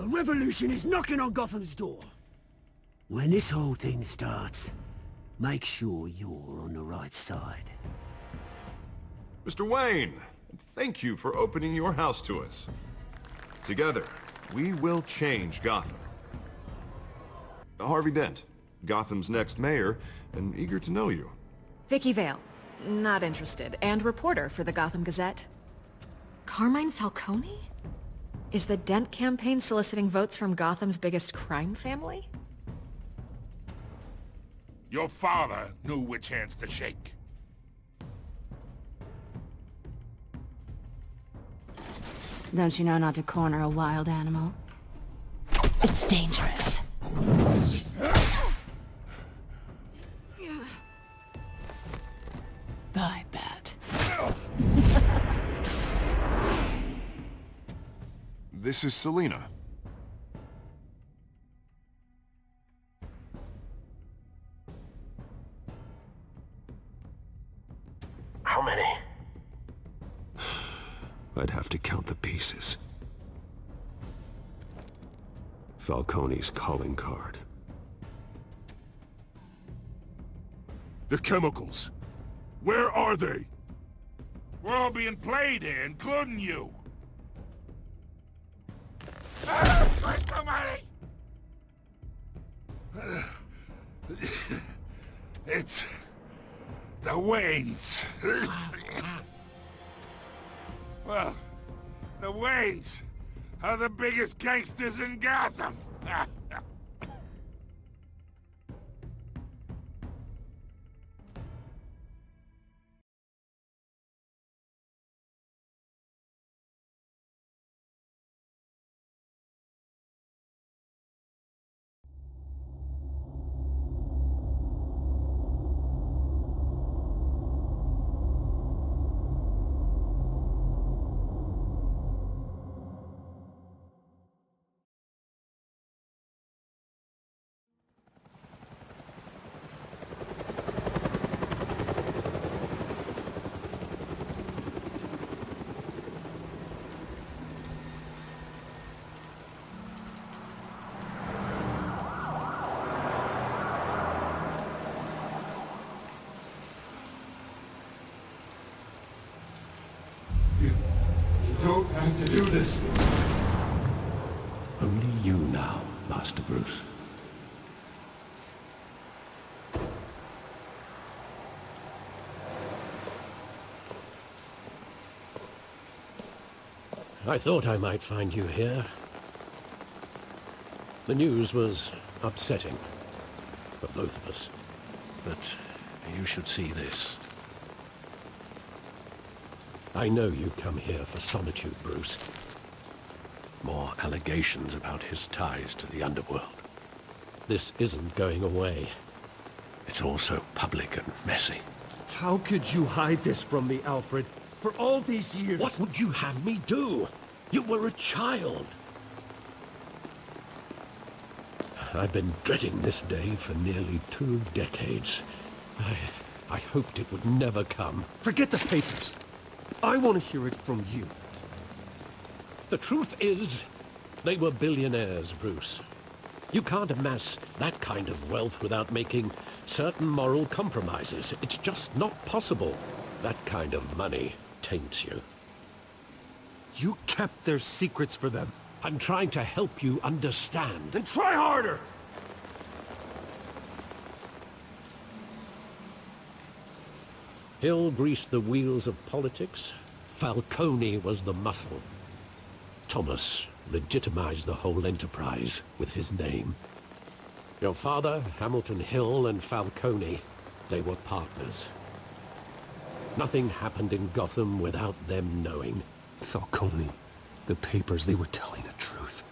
A revolution is knocking on Gotham's door. When this whole thing starts, make sure you're on the right side. Mr. Wayne, thank you for opening your house to us. Together, we will change Gotham. Harvey Dent, Gotham's next mayor, and eager to know you. Vicky Vale, not interested, and reporter for the Gotham Gazette. Carmine Falcone? Is the Dent campaign soliciting votes from Gotham's biggest crime family? Your father knew which hands to shake. Don't you know not to corner a wild animal? It's dangerous. Bye, Bat. This is Selina. How many? I'd have to count the pieces. Falcone's calling card. The chemicals. Where are they? We're all being played here, including you. Where's the money? It's the Waynes. Well, the Waynes are the biggest gangsters in Gotham. Don't have to do this. Only you now, Master Bruce. I thought I might find you here. The news was upsetting for both of us. But you should see this. I know you come here for solitude, Bruce. More allegations about his ties to the underworld. This isn't going away. It's all so public and messy. How could you hide this from me, Alfred? For all these years... What would you have me do? You were a child. I've been dreading this day for nearly 2 decades. I hoped it would never come. Forget the papers. I want to hear it from you. The truth is, they were billionaires, Bruce. You can't amass that kind of wealth without making certain moral compromises. It's just not possible. That kind of money taints you. You kept their secrets for them. I'm trying to help you understand. Then try harder! Hill greased the wheels of politics. Falcone was the muscle. Thomas legitimized the whole enterprise with his name. Your father, Hamilton Hill, and Falcone, they were partners. Nothing happened in Gotham without them knowing. Falcone, the papers, they were telling the truth.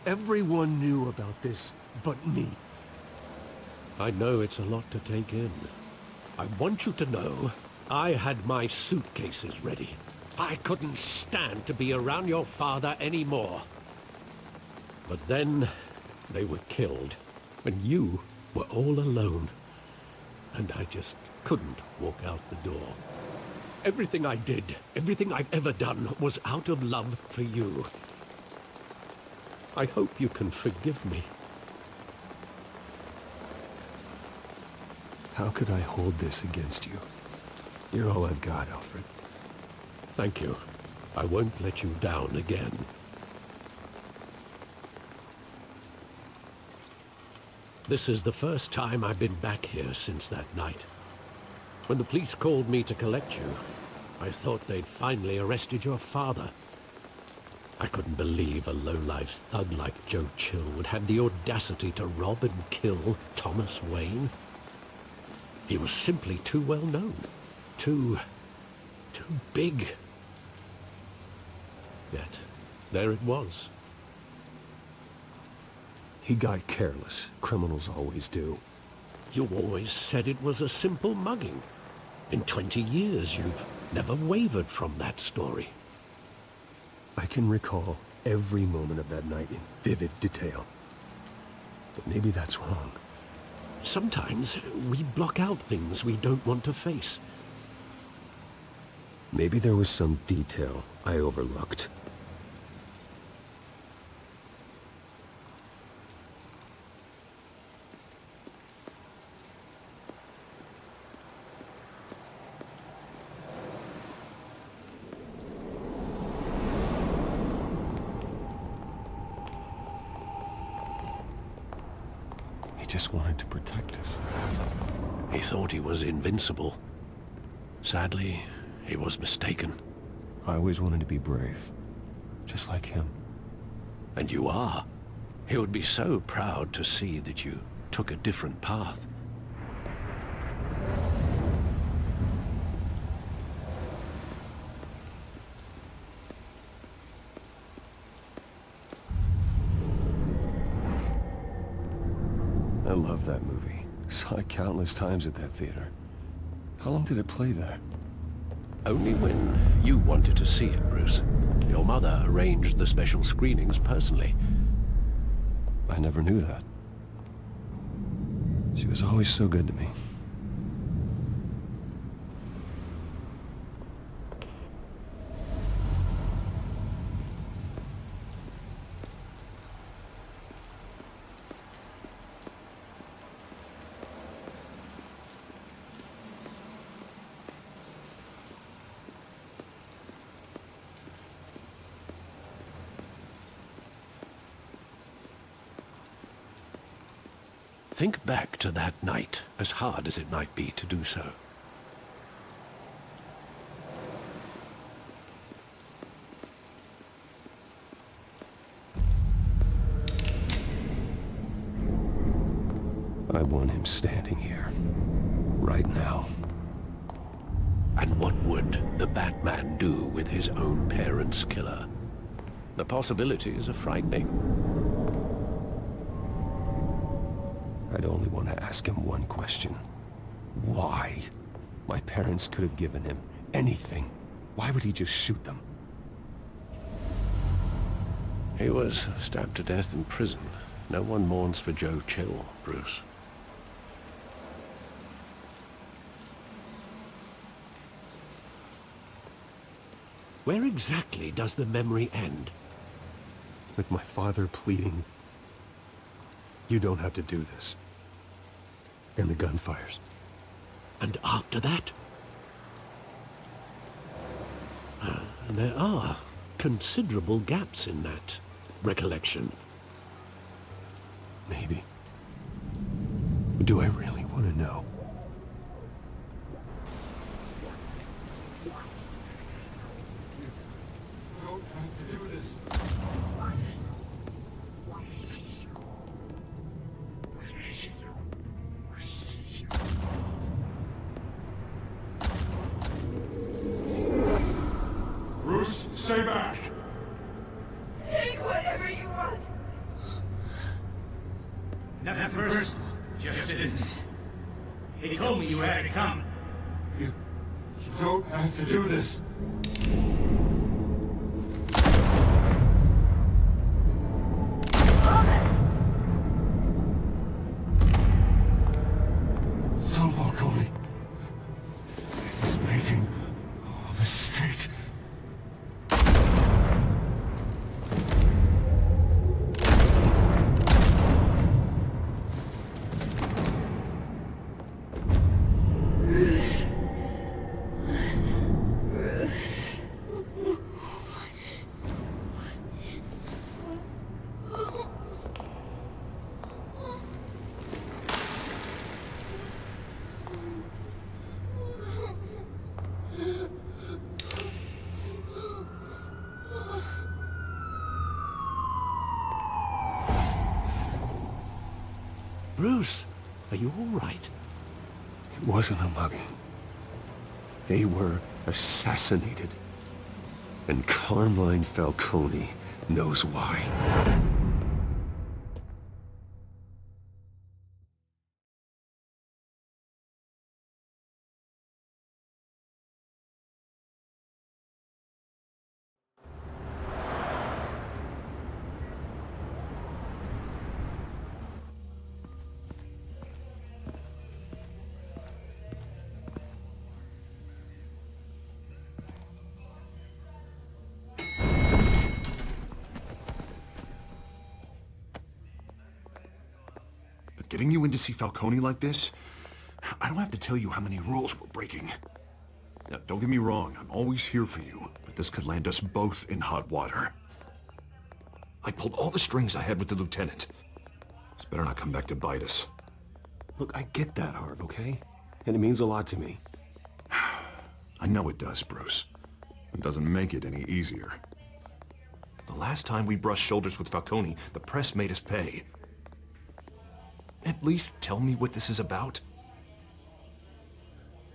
Everyone knew about this, but me. I know it's a lot to take in. I want you to know, I had my suitcases ready. I couldn't stand to be around your father anymore. But then, they were killed, and you were all alone. And I just couldn't walk out the door. Everything I did, everything I've ever done, was out of love for you. I hope you can forgive me. How could I hold this against you? You're all I've got, Alfred. Thank you. I won't let you down again. This is the first time I've been back here since that night. When the police called me to collect you, I thought they'd finally arrested your father. I couldn't believe a low-life thug like Joe Chill would have the audacity to rob and kill Thomas Wayne. He was simply too well known. Too big. Yet, there it was. He got careless. Criminals always do. You always said it was a simple mugging. In 20 years, you've never wavered from that story. I can recall every moment of that night in vivid detail. But maybe that's wrong. Sometimes we block out things we don't want to face. Maybe there was some detail I overlooked. He just wanted to protect us. He thought he was invincible. Sadly, he was mistaken. I always wanted to be brave. Just like him. And you are. He would be so proud to see that you took a different path. I love that movie. Saw it countless times at that theater. How long did it play there? Only when you wanted to see it, Bruce. Your mother arranged the special screenings personally. I never knew that. She was always so good to me. Think back to that night, as hard as it might be to do so. I want him standing here. Right now. And what would the Batman do with his own parents' killer? The possibilities are frightening. I'd only want to ask him one question. Why? My parents could have given him anything. Why would he just shoot them? He was stabbed to death in prison. No one mourns for Joe Chill, Bruce. Where exactly does the memory end? With my father pleading, "You don't have to do this." And the gunfires. And after that? There are considerable gaps in that recollection. Maybe. But do I really want to know? Bruce, stay back! Take whatever you want. Nothing personal, just business. He told me you had to come. You don't have to do this. Don't walk on me. He's making a mistake. Bruce, are you all right? It wasn't a mugging. They were assassinated. And Carmine Falcone knows why. Getting you in to see Falcone like this? I don't have to tell you how many rules we're breaking. Now, don't get me wrong, I'm always here for you, but this could land us both in hot water. I pulled all the strings I had with the lieutenant. This better not come back to bite us. Look, I get that, Harv, okay? And it means a lot to me. I know it does, Bruce. It doesn't make it any easier. The last time we brushed shoulders with Falcone, the press made us pay. At least tell me what this is about.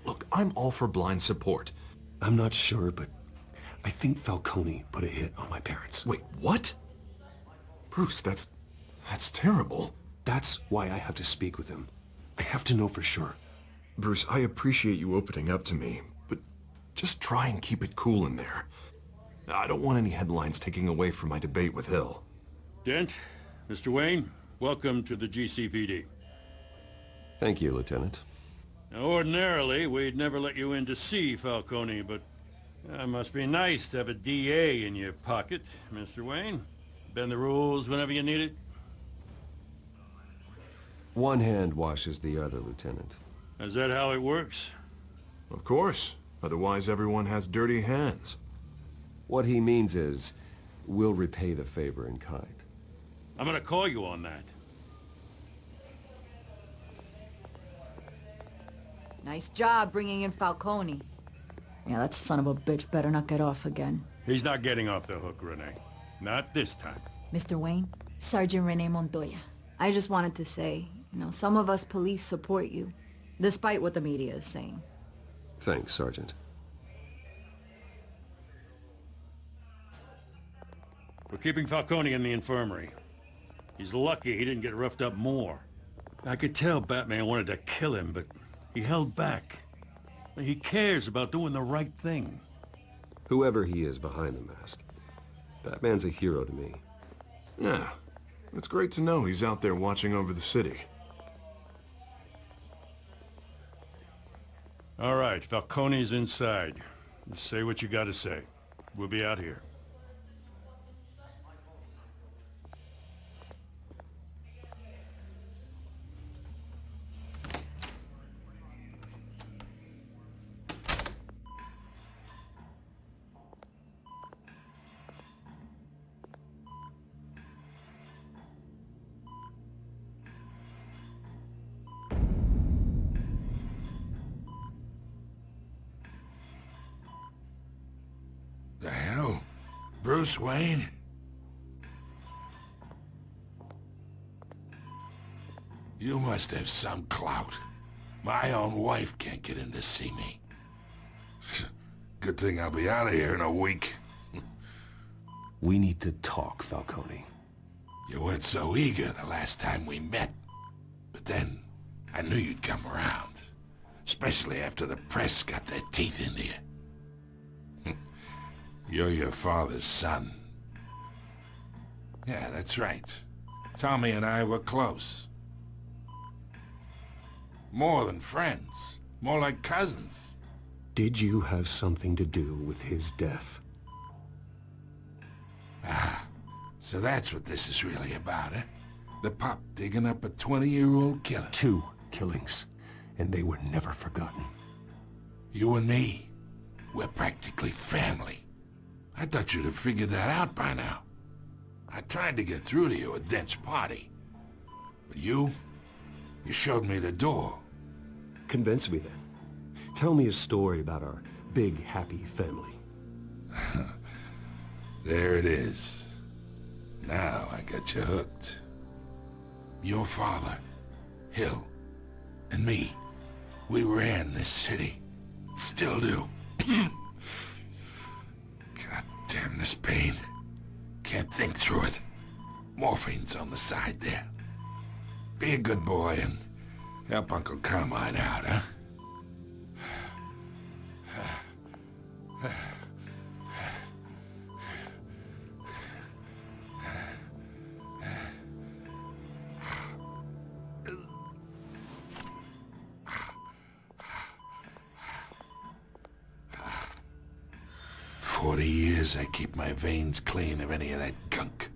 Look, I'm all for blind support. I'm not sure, but I think Falcone put a hit on my parents. Wait, what? Bruce, that's terrible. That's why I have to speak with him. I have to know for sure. Bruce, I appreciate you opening up to me, but just try and keep it cool in there. I don't want any headlines taking away from my debate with Hill. Dent, Mr. Wayne, welcome to the GCPD. Thank you, Lieutenant. Now, ordinarily, we'd never let you in to see Falcone, but it must be nice to have a DA in your pocket, Mr. Wayne. Bend the rules whenever you need it. One hand washes the other, Lieutenant. Is that how it works? Of course. Otherwise, everyone has dirty hands. What he means is, we'll repay the favor in kind. I'm gonna call you on that. Nice job bringing in Falcone. Yeah, that son of a bitch better not get off again. He's not getting off the hook, Renee. Not this time. Mr. Wayne, Sergeant Renee Montoya. I just wanted to say, some of us police support you, despite what the media is saying. Thanks, Sergeant. We're keeping Falcone in the infirmary. He's lucky he didn't get roughed up more. I could tell Batman wanted to kill him, but he held back. He cares about doing the right thing. Whoever he is behind the mask, Batman's a hero to me. Yeah, it's great to know he's out there watching over the city. All right, Falcone's inside. Just say what you gotta say. We'll be out here. The hell? Bruce Wayne? You must have some clout. My own wife can't get in to see me. Good thing I'll be out of here in a week. We need to talk, Falcone. You weren't so eager the last time we met. But then, I knew you'd come around. Especially after the press got their teeth into you. You're your father's son. Yeah, that's right. Tommy and I were close. More than friends. More like cousins. Did you have something to do with his death? Ah, so that's what this is really about, eh? The pup digging up a 20-year-old killer. 2 killings, and they were never forgotten. You and me, we're practically family. I thought you'd have figured that out by now. I tried to get through to you at Dent's party. But you showed me the door. Convince me then. Tell me a story about our big, happy family. There it is. Now I got you hooked. Your father, Hill, and me, we ran this city. Still do. God damn this pain. Can't think through it. Morphine's on the side there. Be a good boy and help Uncle Carmine out, huh? 40 years I keep my veins clean of any of that gunk.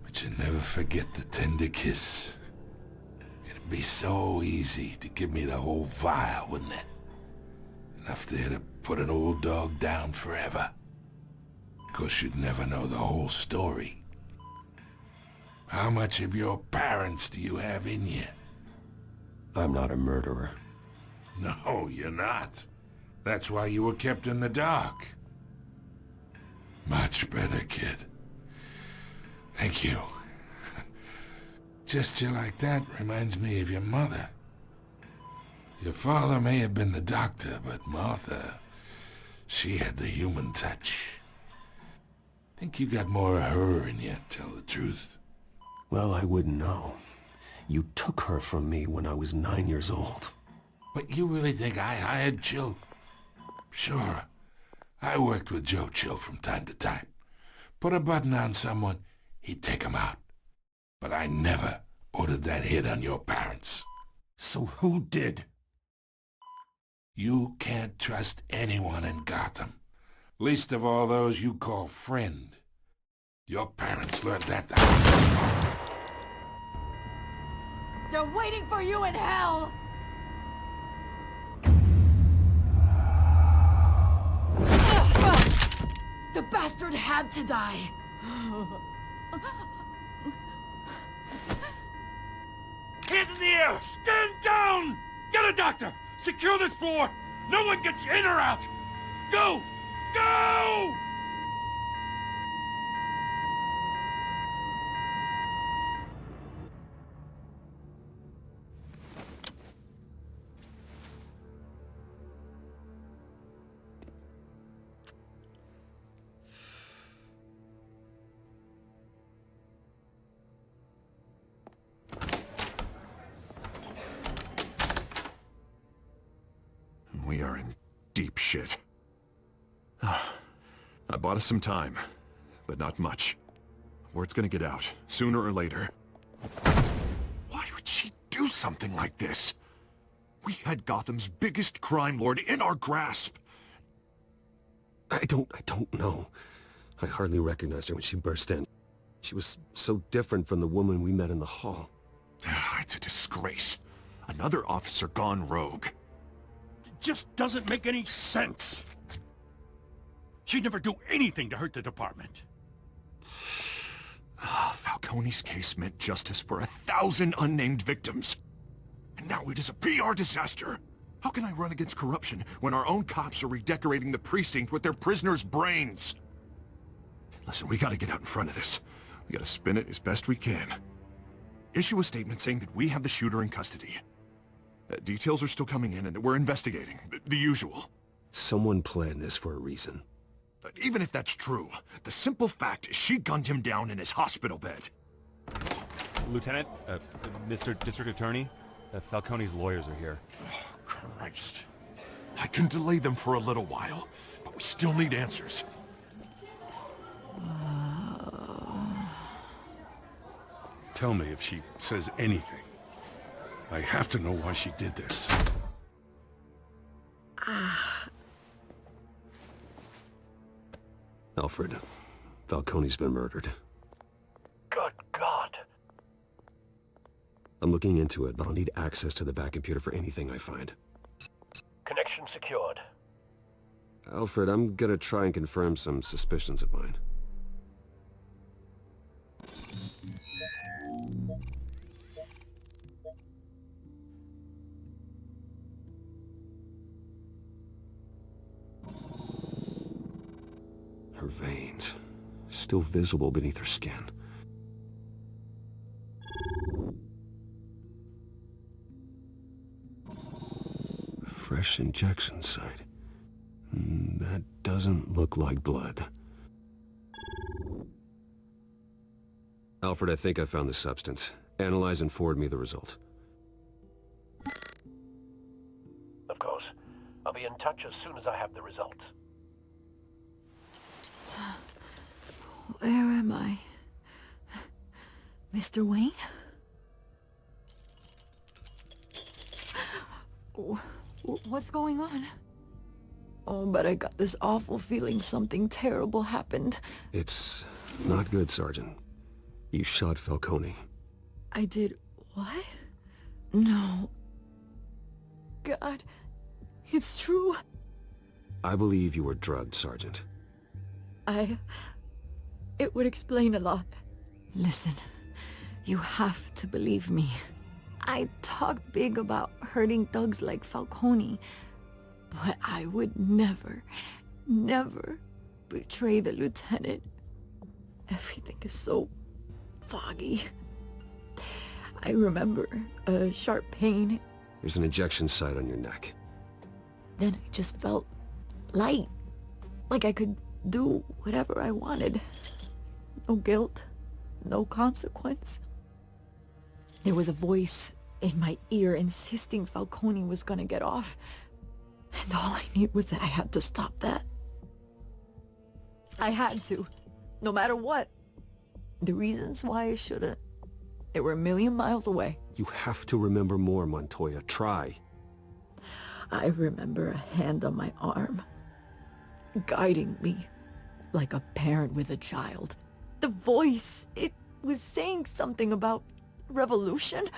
But you never forget the tender kiss. It'd be so easy to give me the whole vial, wouldn't it? Enough there to put an old dog down forever. Of course, you'd never know the whole story. How much of your parents do you have in you? I'm not a murderer. No, you're not. That's why you were kept in the dark. Much better, kid. Thank you. Gesture like that reminds me of your mother. Your father may have been the doctor, but Martha, she had the human touch. Think you got more of her in you, tell the truth. Well, I wouldn't know. You took her from me when I was 9 years old. But you really think I hired Chill? Sure. I worked with Joe Chill from time to time. Put a button on someone, he'd take him out. But I never ordered that hit on your parents. So who did? You can't trust anyone in Gotham. Least of all those you call friend. Your parents learned that. They're waiting for you in hell! The bastard had to die! Hands in the air! Stand down! Get a doctor! Secure this floor! No one gets in or out! Go! Go! We are in deep shit. I bought us some time, but not much. Word's gonna get out, sooner or later. Why would she do something like this? We had Gotham's biggest crime lord in our grasp. I don't know. I hardly recognized her when she burst in. She was so different from the woman we met in the hall. It's a disgrace. Another officer gone rogue. Just doesn't make any sense. She'd never do anything to hurt the department. Falcone's case meant justice for 1,000 unnamed victims. And now it is a PR disaster. How can I run against corruption when our own cops are redecorating the precinct with their prisoners' brains? Listen, we gotta get out in front of this. We gotta spin it as best we can. Issue a statement saying that we have the shooter in custody. Details are still coming in and that we're investigating. The usual. Someone planned this for a reason. Even if that's true, the simple fact is she gunned him down in his hospital bed. Lieutenant, Mr. District Attorney, Falcone's lawyers are here. Oh, Christ. I can delay them for a little while, but we still need answers. Tell me if she says anything. I have to know why she did this. Alfred, Falcone's been murdered. Good God. I'm looking into it, but I'll need access to the back computer for anything I find. Connection secured. Alfred, I'm gonna try and confirm some suspicions of mine. Her veins, still visible beneath her skin. fresh injection site. That doesn't look like blood. Alfred, I think I found the substance. Analyze and forward me the result. Of course. I'll be in touch as soon as I have the results. Where am I? Mr. Wayne? What's going on? Oh, but I got this awful feeling something terrible happened. It's not good, Sergeant. You shot Falcone. I did what? No. God, it's true. I believe you were drugged, Sergeant. It would explain a lot. Listen, you have to believe me. I talked big about hurting thugs like Falcone, but I would never, never betray the lieutenant. Everything is so foggy. I remember a sharp pain. There's an injection site on your neck. Then I just felt light, like I could do whatever I wanted. No guilt, no consequence. There was a voice in my ear insisting Falcone was gonna get off. And all I knew was that I had to stop that. I had to, no matter what. The reasons why I shouldn't, they were a million miles away. You have to remember more, Montoya. Try. I remember a hand on my arm, guiding me like a parent with a child. The voice, it was saying something about revolution.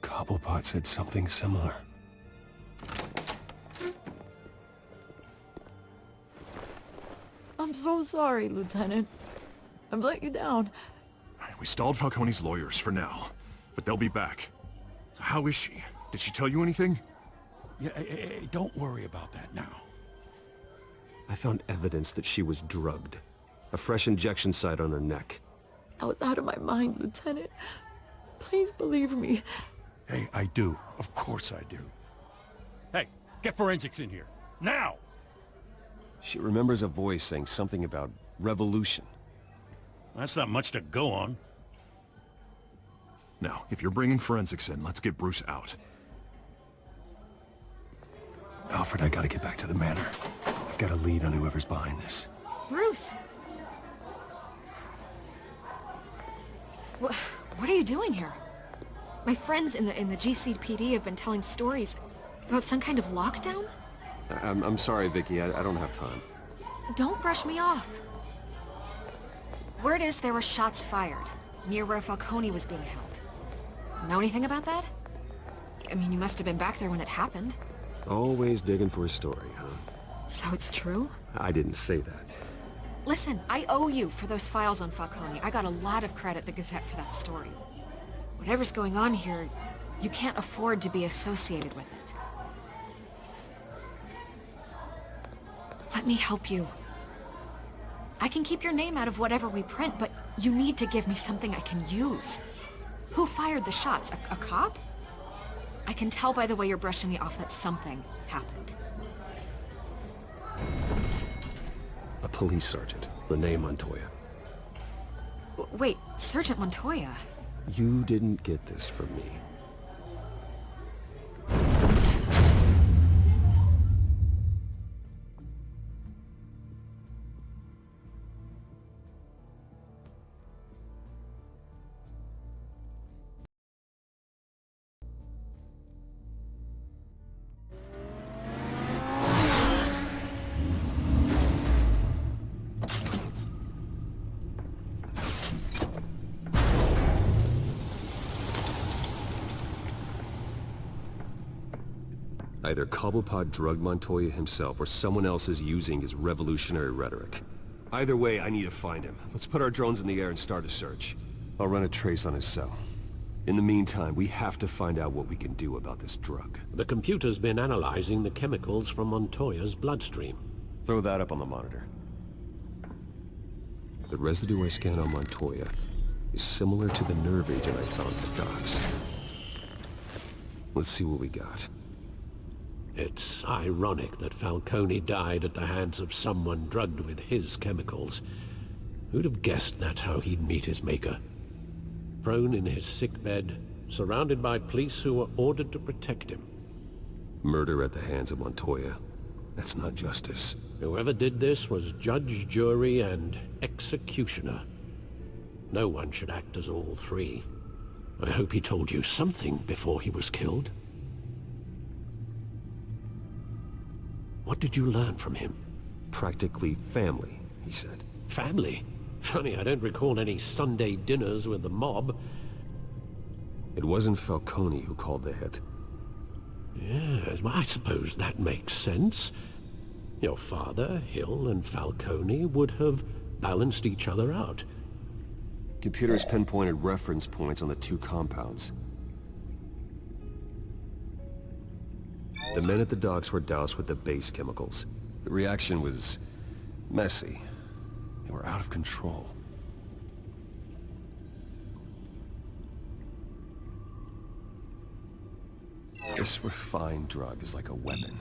Cobblepot said something similar. I'm so sorry, Lieutenant. I've let you down. We stalled Falcone's lawyers for now, but they'll be back. So how is she? Did she tell you anything? Yeah, don't worry about that now. I found evidence that she was drugged. A fresh injection site on her neck. I was out of my mind, Lieutenant. Please believe me. Hey, I do. Of course I do. Hey, get forensics in here. Now! She remembers a voice saying something about revolution. That's not much to go on. Now, if you're bringing forensics in, let's get Bruce out. Alfred, I gotta get back to the manor. I've got a lead on whoever's behind this. Bruce! What are you doing here? My friends in the GCPD have been telling stories about some kind of lockdown? I'm sorry, Vicky. I don't have time. Don't brush me off. Word is there were shots fired near where Falcone was being held. Know anything about that? I mean, you must have been back there when it happened. Always digging for a story, huh? So it's true? I didn't say that. Listen, I owe you for those files on Falcone. I got a lot of credit at the Gazette for that story. Whatever's going on here, you can't afford to be associated with it. Let me help you. I can keep your name out of whatever we print, but you need to give me something I can use. Who fired the shots? A cop? I can tell by the way you're brushing me off that something happened. A police sergeant, Renee Montoya. Wait, Sergeant Montoya? You didn't get this from me. Either Cobblepot drugged Montoya himself, or someone else is using his revolutionary rhetoric. Either way, I need to find him. Let's put our drones in the air and start a search. I'll run a trace on his cell. In the meantime, we have to find out what we can do about this drug. The computer's been analyzing the chemicals from Montoya's bloodstream. Throw that up on the monitor. The residue I scan on Montoya is similar to the nerve agent I found at the docks. Let's see what we got. It's ironic that Falcone died at the hands of someone drugged with his chemicals. Who'd have guessed that's how he'd meet his maker? Prone in his sickbed, surrounded by police who were ordered to protect him. Murder at the hands of Montoya. That's not justice. Whoever did this was judge, jury, and executioner. No one should act as all three. I hope he told you something before he was killed. What did you learn from him? Practically family, he said. Family? Funny, I don't recall any Sunday dinners with the mob. It wasn't Falcone who called the hit. Yes, well, I suppose that makes sense. Your father, Hill, and Falcone would have balanced each other out. Computers pinpointed reference points on the two compounds. The men at the docks were doused with the base chemicals. The reaction was messy. They were out of control. This refined drug is like a weapon.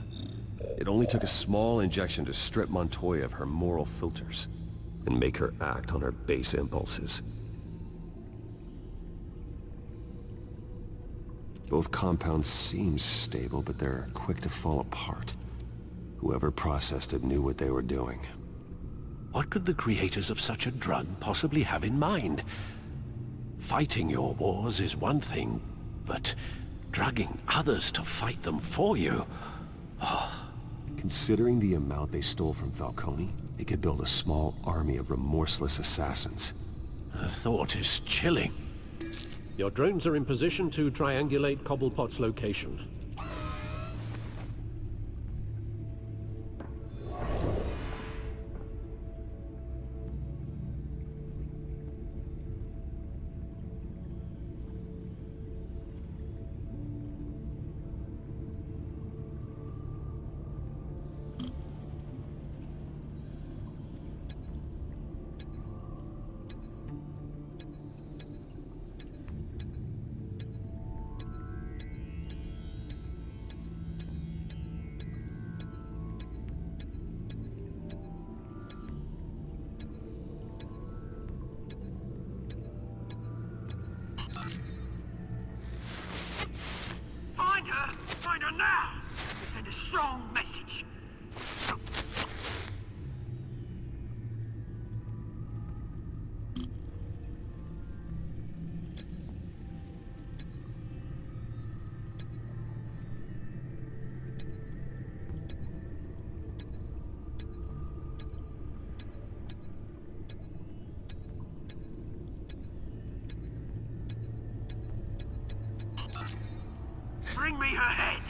It only took a small injection to strip Montoya of her moral filters and make her act on her base impulses. Both compounds seem stable, but they're quick to fall apart. Whoever processed it knew what they were doing. What could the creators of such a drug possibly have in mind? Fighting your wars is one thing, but drugging others to fight them for you? Oh. Considering the amount they stole from Falcone, they could build a small army of remorseless assassins. The thought is chilling. Your drones are in position to triangulate Cobblepot's location. Find her now! Send a strong message. Bring me her head!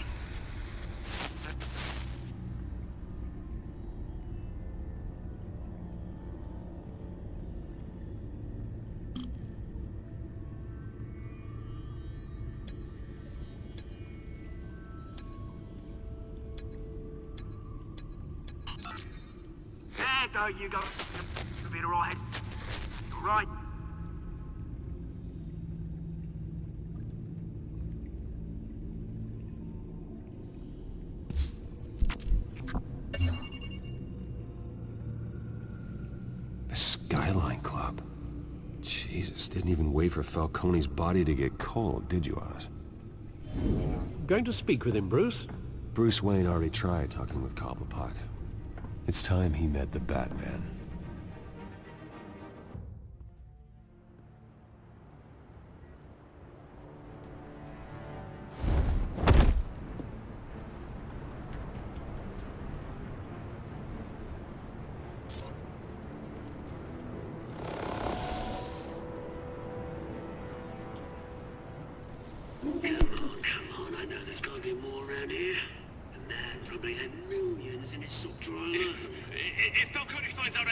There you go. You'll be all right. All right. The Skyline Club. Jesus, didn't even wait for Falcone's body to get cold, did you, Oz? Going to speak with him, Bruce? Bruce Wayne already tried talking with Cobblepot. It's time he met the Batman. Come on, I know there's gotta be more around here. The man probably had millions in his salt drawer. If Falcone finds out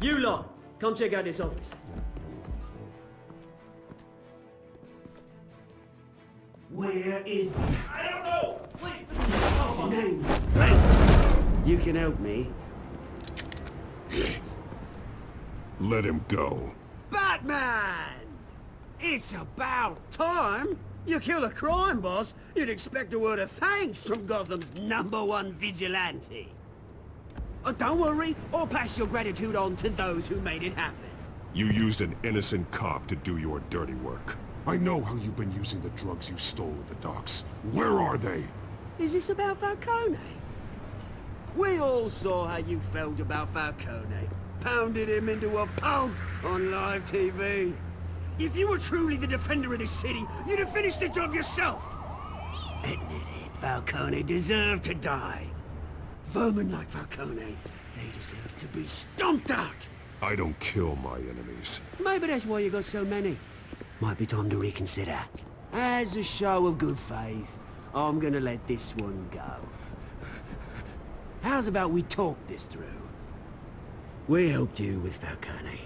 You lot, come check out this office. Where is... I don't know! Please, names. You can help me. Let him go. Batman! It's about time! You kill a crime boss, you'd expect a word of thanks from Gotham's #1 vigilante. Oh, don't worry, I'll pass your gratitude on to those who made it happen. You used an innocent cop to do your dirty work. I know how you've been using the drugs you stole at the docks. Where are they? Is this about Falcone? We all saw how you felt about Falcone. Pounded him into a pulp on live TV. If you were truly the defender of this city, you'd have finished the job yourself. Admit it, Falcone deserved to die. Vermin like Falcone, they deserve to be stomped out. I don't kill my enemies. Maybe that's why you got so many. Might be time to reconsider. As a show of good faith, I'm gonna let this one go. How's about we talk this through? We helped you with Falcone.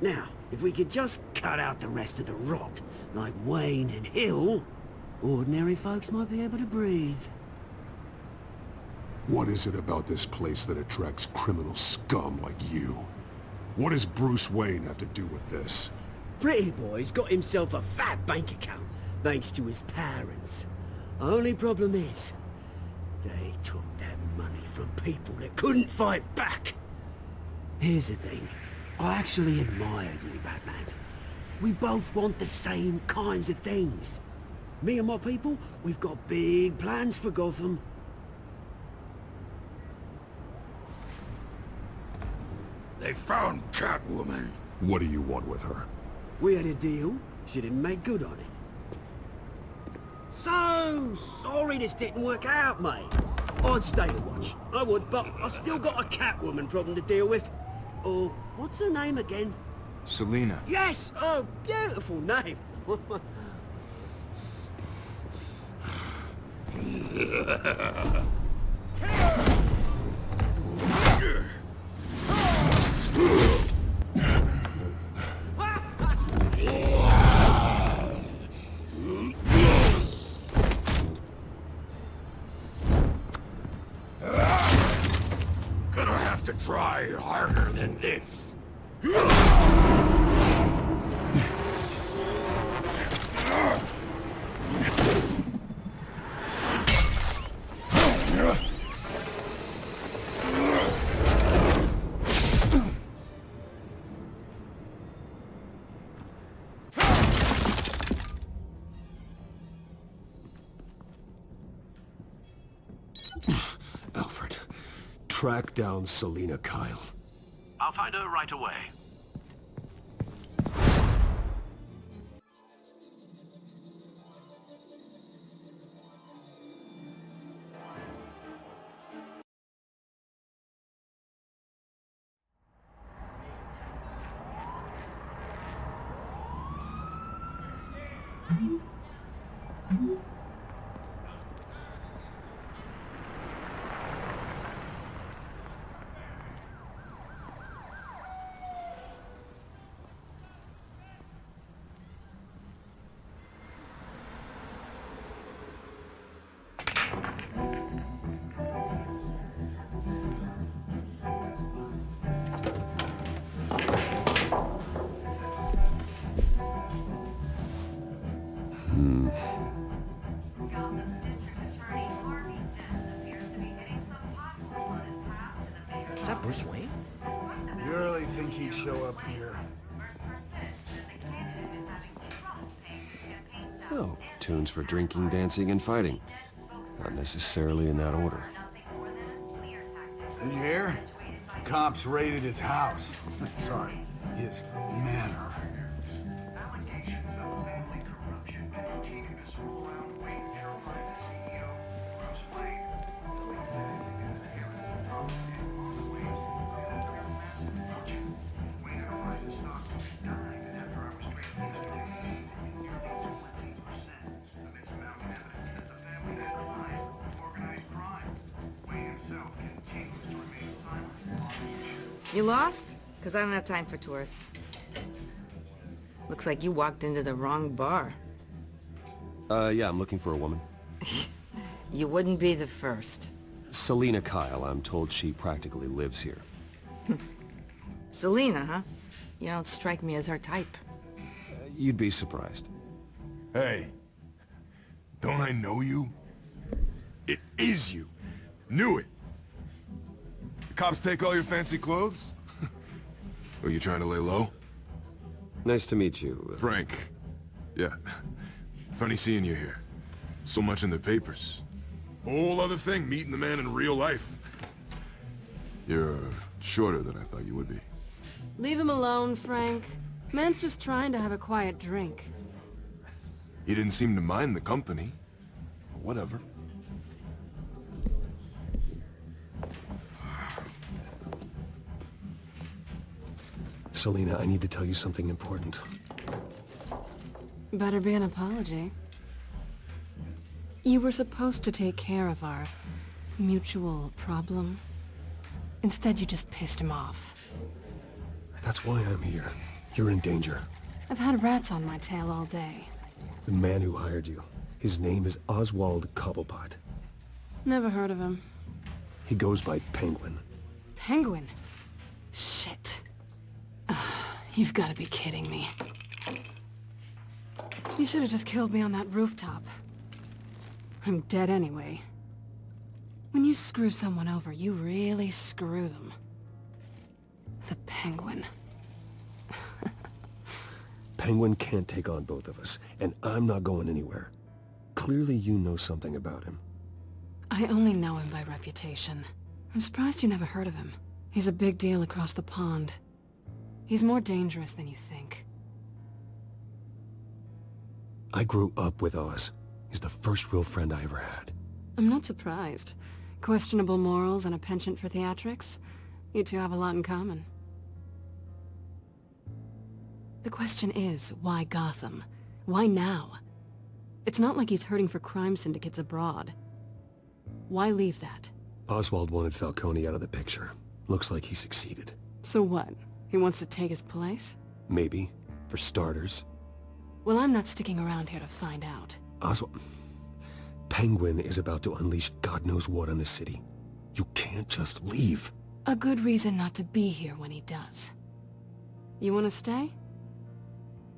Now, if we could just cut out the rest of the rot, like Wayne and Hill, ordinary folks might be able to breathe. What is it about this place that attracts criminal scum like you? What does Bruce Wayne have to do with this? Pretty Boy's got himself a fat bank account, thanks to his parents. Only problem is, they took that money from people that couldn't fight back. Here's the thing. I actually admire you, Batman. We both want the same kinds of things. Me and my people, we've got big plans for Gotham. They found Catwoman. What do you want with her? We had a deal. She didn't make good on it. So sorry this didn't work out, mate. I'd stay to watch. I would, but I still got a Catwoman problem to deal with. Oh, what's her name again? Selina. Yes! Oh, beautiful name. Gonna have to try harder than this. Alfred, track down Selina Kyle. I'll find her right away. Is that Bruce Wayne? You really think he'd show up here? Oh, tunes for drinking, dancing, and fighting. Not necessarily in that order. Did you hear? The cops raided his house. Sorry, his manor. You lost? Because I don't have time for tourists. Looks like you walked into the wrong bar. Yeah, I'm looking for a woman. You wouldn't be the first. Selena Kyle, I'm told she practically lives here. Selena, huh? You don't strike me as her type. You'd be surprised. Hey, don't I know you? It is you. Knew it. The cops take all your fancy clothes? Were you trying to lay low? Nice to meet you. Frank. Yeah. Funny seeing you here. So much in the papers. Whole other thing, meeting the man in real life. You're shorter than I thought you would be. Leave him alone, Frank. Man's just trying to have a quiet drink. He didn't seem to mind the company. Whatever. Selena, I need to tell you something important. Better be an apology. You were supposed to take care of our mutual problem. Instead, you just pissed him off. That's why I'm here. You're in danger. I've had rats on my tail all day. The man who hired you. His name is Oswald Cobblepot. Never heard of him. He goes by Penguin. Penguin? Shit. Ugh, you've got to be kidding me. You should have just killed me on that rooftop. I'm dead anyway. When you screw someone over, you really screw them. The Penguin. Penguin can't take on both of us, and I'm not going anywhere. Clearly you know something about him. I only know him by reputation. I'm surprised you never heard of him. He's a big deal across the pond. He's more dangerous than you think. I grew up with Oz. He's the first real friend I ever had. I'm not surprised. Questionable morals and a penchant for theatrics. You two have a lot in common. The question is, why Gotham? Why now? It's not like he's hurting for crime syndicates abroad. Why leave that? Oswald wanted Falcone out of the picture. Looks like he succeeded. So what? He wants to take his place? Maybe. For starters. Well, I'm not sticking around here to find out. Oswald... Penguin is about to unleash God knows what on the city. You can't just leave. A good reason not to be here when he does. You want to stay?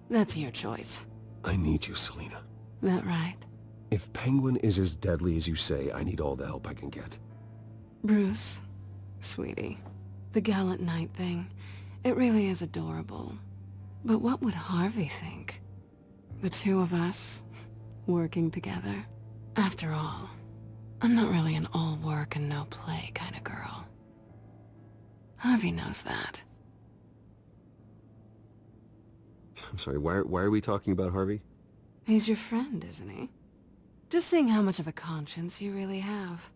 That's your choice. I need you, Selena. That right? If Penguin is as deadly as you say, I need all the help I can get. Bruce, sweetie, the gallant knight thing, it really is adorable. But what would Harvey think? The two of us, working together. After all, I'm not really an all work and no play kind of girl. Harvey knows that. I'm sorry, why are we talking about Harvey? He's your friend, isn't he? Just seeing how much of a conscience you really have.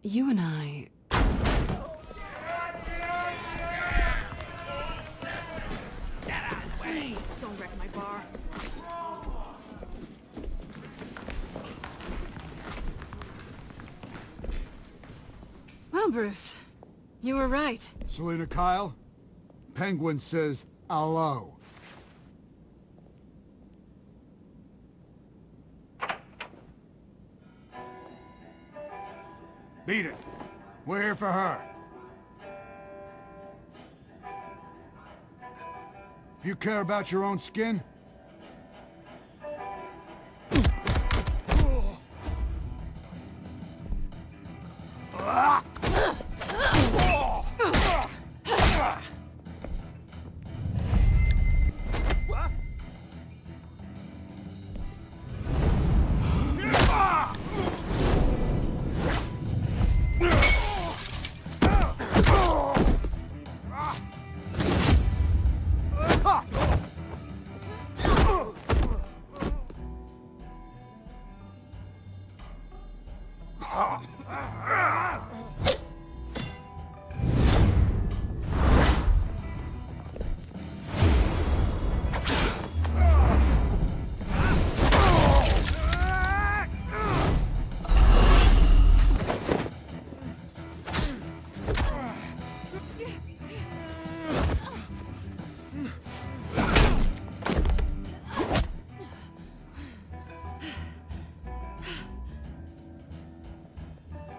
You and I... Please, don't wreck my bar. Well, Bruce, you were right. Selena Kyle, Penguin says hello. Beat it. We're here for her. If you care about your own skin,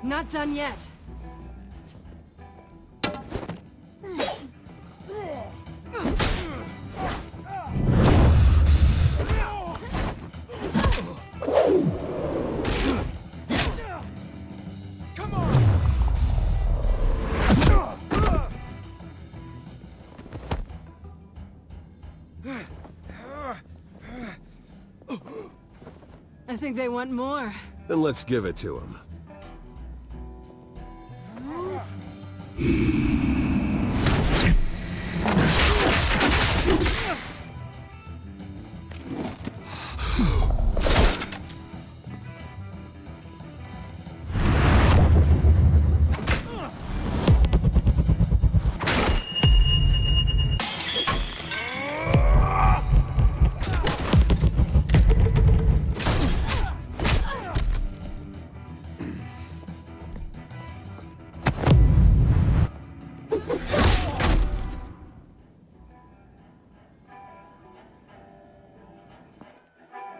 Not done yet. Come on! I think they want more. Then let's give it to him.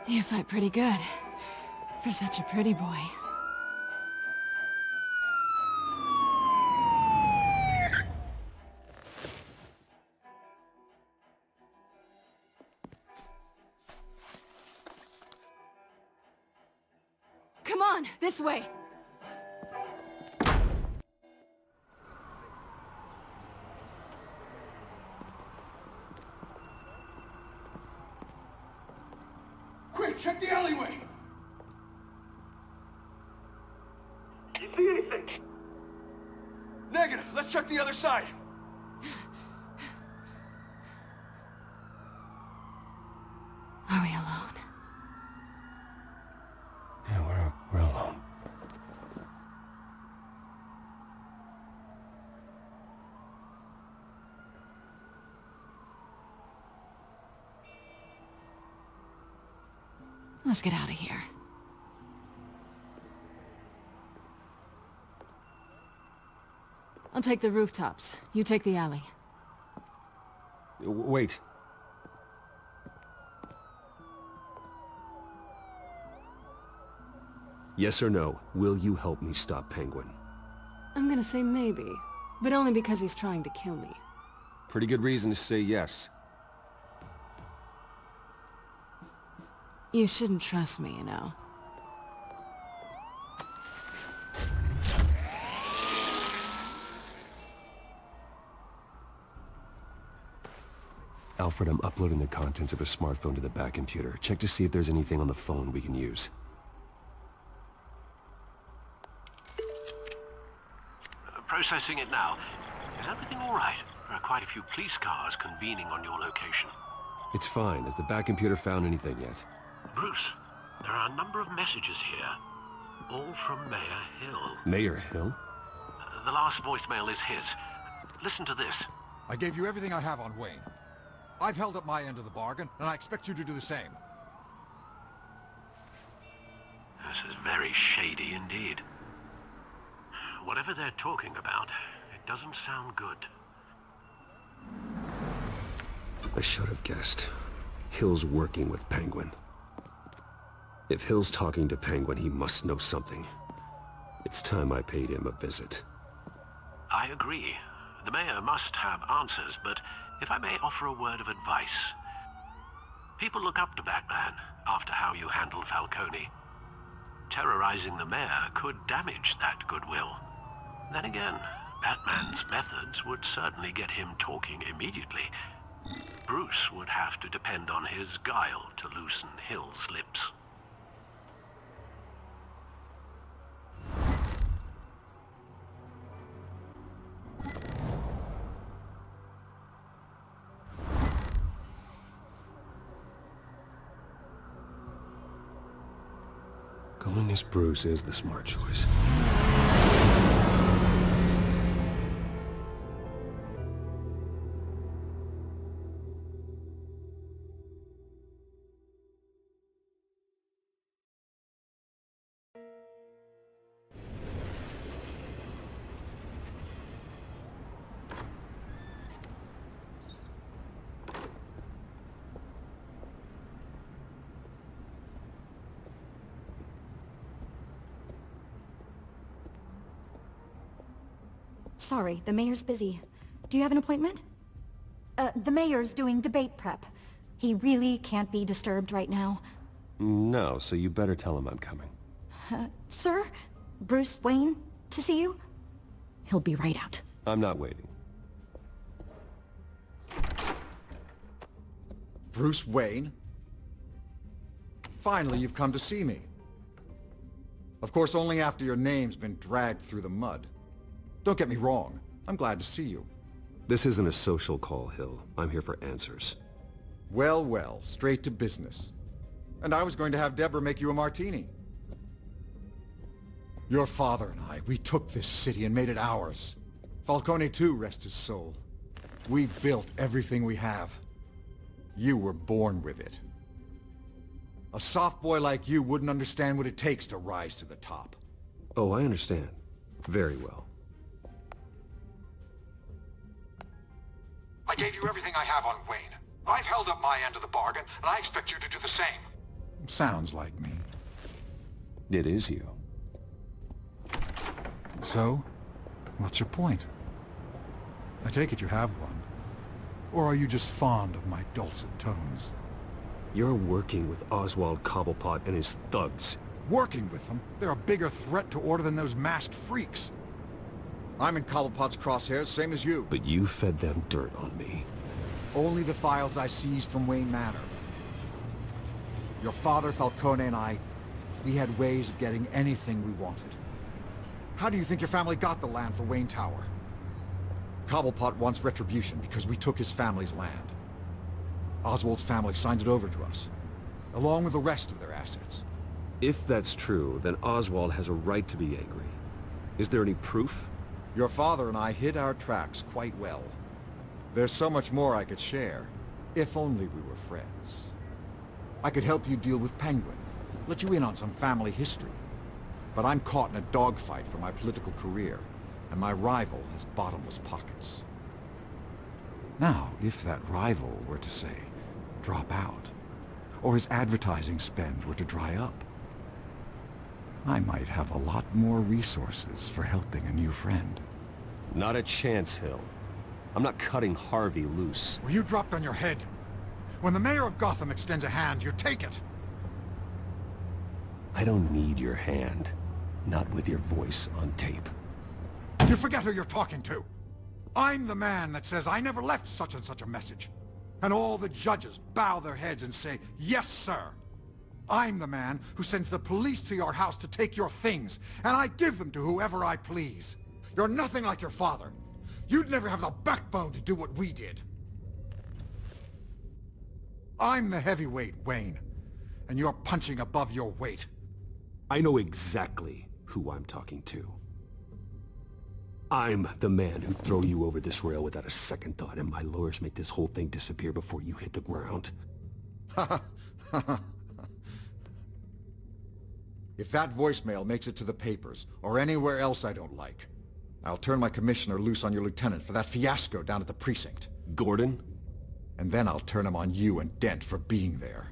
You fight pretty good. For such a pretty boy. Come on, this way! Quick, check the alleyway! You see anything? Negative. Let's check the other side. Are we alone? Yeah, we're alone. Let's get out of here. I'll take the rooftops. You take the alley. Wait. Yes or no, will you help me stop Penguin? I'm gonna say maybe, but only because he's trying to kill me. Pretty good reason to say yes. You shouldn't trust me, you know. Alfred, I'm uploading the contents of a smartphone to the back computer. Check to see if there's anything on the phone we can use. Processing it now. Is everything all right? There are quite a few police cars convening on your location. It's fine. Has the back computer found anything yet? Bruce, there are a number of messages here. All from Mayor Hill. Mayor Hill? The last voicemail is his. Listen to this. I gave you everything I have on Wayne. I've held up my end of the bargain, and I expect you to do the same. This is very shady indeed. Whatever they're talking about, it doesn't sound good. I should have guessed. Hill's working with Penguin. If Hill's talking to Penguin, he must know something. It's time I paid him a visit. I agree. The mayor must have answers, but if I may offer a word of advice. People look up to Batman after how you handled Falcone. Terrorizing the mayor could damage that goodwill. Then again, Batman's methods would certainly get him talking immediately. Bruce would have to depend on his guile to loosen Hill's lips. Going as Bruce is the smart choice. sorry, the mayor's busy. Do you have an appointment? The mayor's doing debate prep. He really can't be disturbed right now. No, so you better tell him I'm coming. Sir? Bruce Wayne, to see you? He'll be right out. I'm not waiting. Bruce Wayne? Finally, you've come to see me. Of course, only after your name's been dragged through the mud. Don't get me wrong. I'm glad to see you. This isn't a social call, Hill. I'm here for answers. Well, well, straight to business. And I was going to have Deborah make you a martini. Your father and I, we took this city and made it ours. Falcone too, rest his soul. We built everything we have. You were born with it. A soft boy like you wouldn't understand what it takes to rise to the top. Oh, I understand. Very well. I gave you everything I have on Wayne. I've held up my end of the bargain, and I expect you to do the same. Sounds like me. It is you. So, what's your point? I take it you have one. Or are you just fond of my dulcet tones? You're working with Oswald Cobblepot and his thugs. Working with them? They're a bigger threat to order than those masked freaks. I'm in Cobblepot's crosshairs, same as you. But you fed them dirt on me. Only the files I seized from Wayne Manor. Your father, Falcone, and I, we had ways of getting anything we wanted. How do you think your family got the land for Wayne Tower? Cobblepot wants retribution because we took his family's land. Oswald's family signed it over to us, along with the rest of their assets. If that's true, then Oswald has a right to be angry. Is there any proof? Your father and I hid our tracks quite well. There's so much more I could share, if only we were friends. I could help you deal with Penguin, let you in on some family history. But I'm caught in a dogfight for my political career, and my rival has bottomless pockets. Now, if that rival were to say, drop out, or his advertising spend were to dry up, I might have a lot more resources for helping a new friend. Not a chance, Hill. I'm not cutting Harvey loose. Were you dropped on your head? When the mayor of Gotham extends a hand, you take it! I don't need your hand. Not with your voice on tape. You forget who you're talking to! I'm the man that says I never left such and such a message. And all the judges bow their heads and say, yes, sir. I'm the man who sends the police to your house to take your things, and I give them to whoever I please. You're nothing like your father. You'd never have the backbone to do what we did. I'm the heavyweight, Wayne, and you're punching above your weight. I know exactly who I'm talking to. I'm the man who'd throw you over this rail without a second thought, and my lawyers make this whole thing disappear before you hit the ground. If that voicemail makes it to the papers, or anywhere else I don't like, I'll turn my commissioner loose on your lieutenant for that fiasco down at the precinct. Gordon? And then I'll turn him on you and Dent for being there.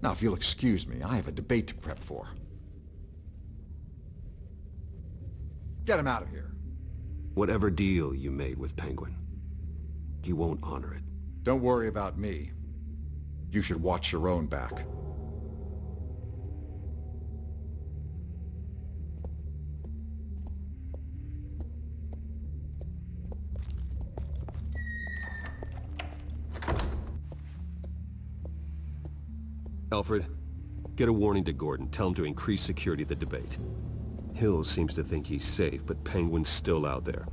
Now, if you'll excuse me, I have a debate to prep for. Get him out of here. Whatever deal you made with Penguin, he won't honor it. Don't worry about me. You should watch your own back. Alfred, get a warning to Gordon. Tell him to increase security at the debate. Hill seems to think he's safe, but Penguin's still out there.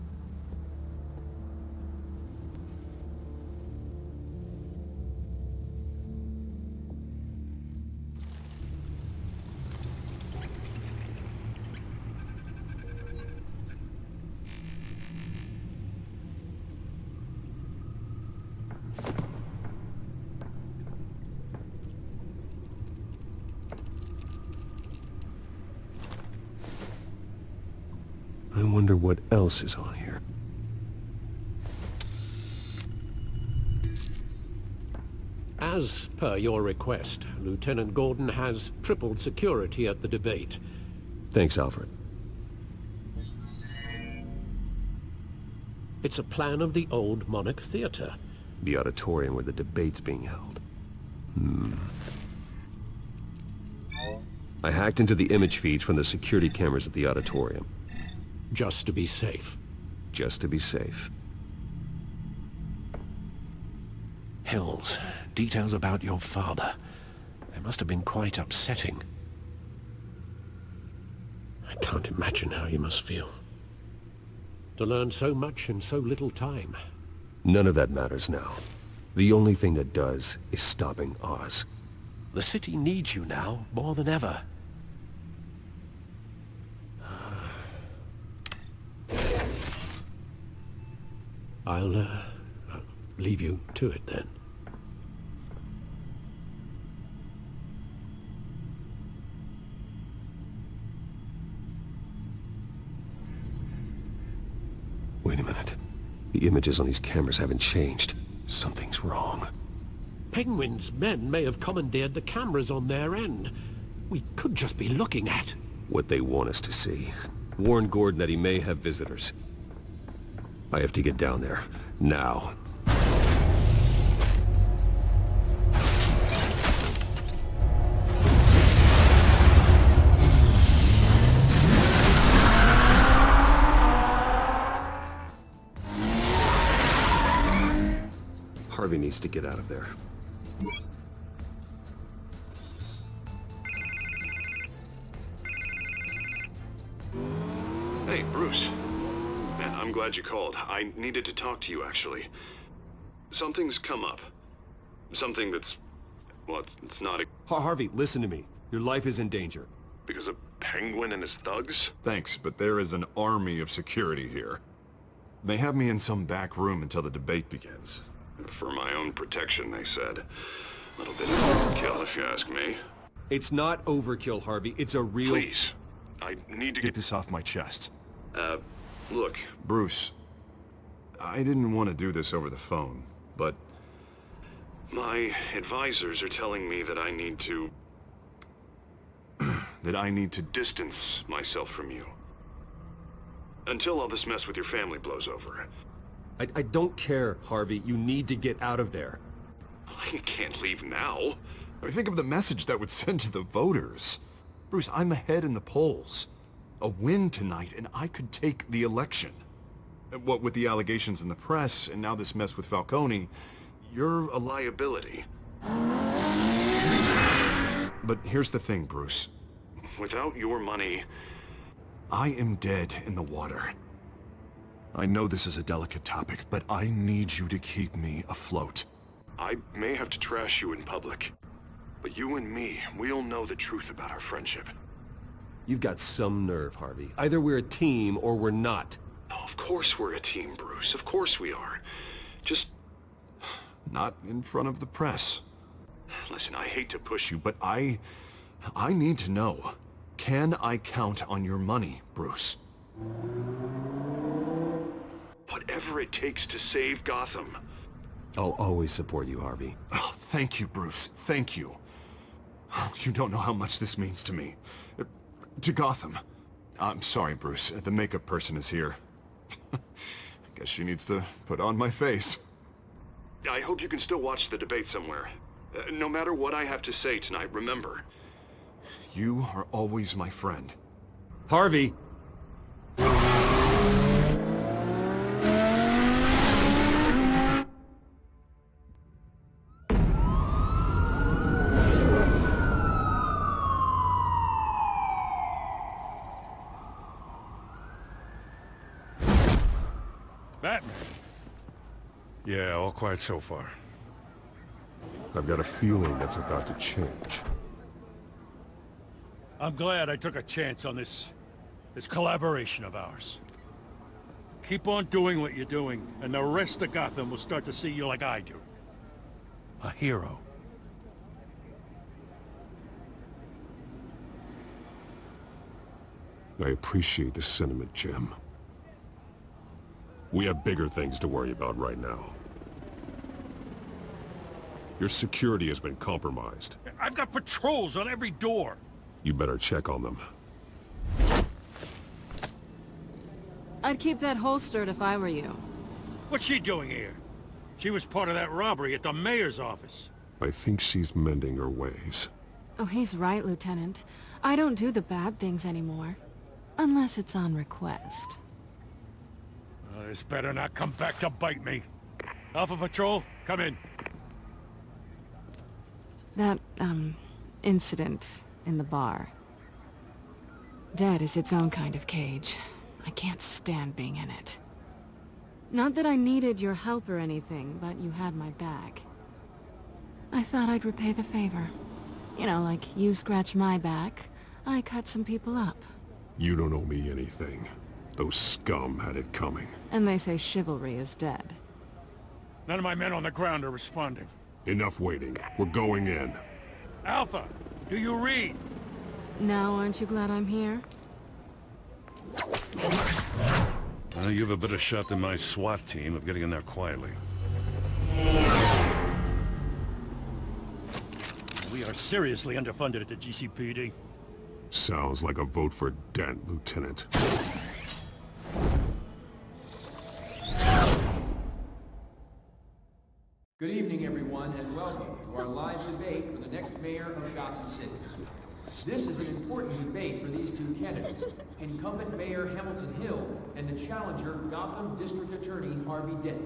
I wonder what else is on here. As per your request, Lieutenant Gordon has tripled security at the debate. Thanks, Alfred. It's a plan of the old Monarch Theatre. The auditorium where the debate's being held. I hacked into the image feeds from the security cameras at the auditorium. Just to be safe. Just to be safe. Hills, details about your father. They must have been quite upsetting. I can't imagine how you must feel. To learn so much in so little time. None of that matters now. The only thing that does is stopping Oz. The city needs you now, more than ever. I'll leave you to it then. Wait a minute. The images on these cameras haven't changed. Something's wrong. Penguin's men may have commandeered the cameras on their end. We could just be looking at what they want us to see. Warn Gordon that he may have visitors. I have to get down there. Now. Harvey needs to get out of there. Hey, Bruce. Man, I'm glad you called. I needed to talk to you, actually. Something's come up. Something that's... well, it's not a... Harvey, listen to me. Your life is in danger. Because of Penguin and his thugs? Thanks, but there is an army of security here. They have me in some back room until the debate begins. For my own protection, they said. A little bit of overkill, if you ask me. It's not overkill, Harvey. It's a real... Please. I need to get this off my chest. Look, Bruce. I didn't want to do this over the phone, but... my advisors are telling me that I need to... that I need to distance myself from you. Until all this mess with your family blows over. I don't care, Harvey. You need to get out of there. I can't leave now. I mean, think of the message that would send to the voters. Bruce, I'm ahead in the polls. A win tonight, and I could take the election. What with the allegations in the press, and now this mess with Falcone, you're a liability. But here's the thing, Bruce. Without your money, I am dead in the water. I know this is a delicate topic, but I need you to keep me afloat. I may have to trash you in public, but you and me, we'll know the truth about our friendship. You've got some nerve, Harvey. Either we're a team or we're not. No, of course we're a team, Bruce. Of course we are. Just... not in front of the press. Listen, I hate to push you, but I need to know. Can I count on your money, Bruce? Whatever it takes to save Gotham. I'll always support you, Harvey. Oh, thank you, Bruce. Thank you. You don't know how much this means to me. To Gotham. I'm sorry, Bruce. The makeup person is here. Guess she needs to put on my face. I hope you can still watch the debate somewhere. No matter what I have to say tonight, remember, you are always my friend. Harvey! Batman. Yeah, all quiet so far. I've got a feeling that's about to change. I'm glad I took a chance on this collaboration of ours. Keep on doing what you're doing, and the rest of Gotham will start to see you like I do. A hero. I appreciate the sentiment, Jim. We have bigger things to worry about right now. Your security has been compromised. I've got patrols on every door. You better check on them. I'd keep that holstered if I were you. What's she doing here? She was part of that robbery at the mayor's office. I think she's mending her ways. Oh, he's right, Lieutenant. I don't do the bad things anymore. Unless it's on request. This better not come back to bite me. Alpha Patrol, come in. That, incident in the bar. Dead is its own kind of cage. I can't stand being in it. Not that I needed your help or anything, but you had my back. I thought I'd repay the favor. You know, like you scratch my back, I cut some people up. You don't owe me anything. Those scum had it coming. And they say chivalry is dead. None of my men on the ground are responding. Enough waiting. We're going in. Alpha, do you read? Now aren't you glad I'm here? Well, you have a better shot than my SWAT team of getting in there quietly. We are seriously underfunded at the GCPD. Sounds like a vote for Dent, Lieutenant. Good evening, everyone, and welcome to our live debate for the next mayor of Gotham City. This is an important debate for these two candidates, incumbent Mayor Hamilton Hill and the challenger Gotham District Attorney Harvey Dent.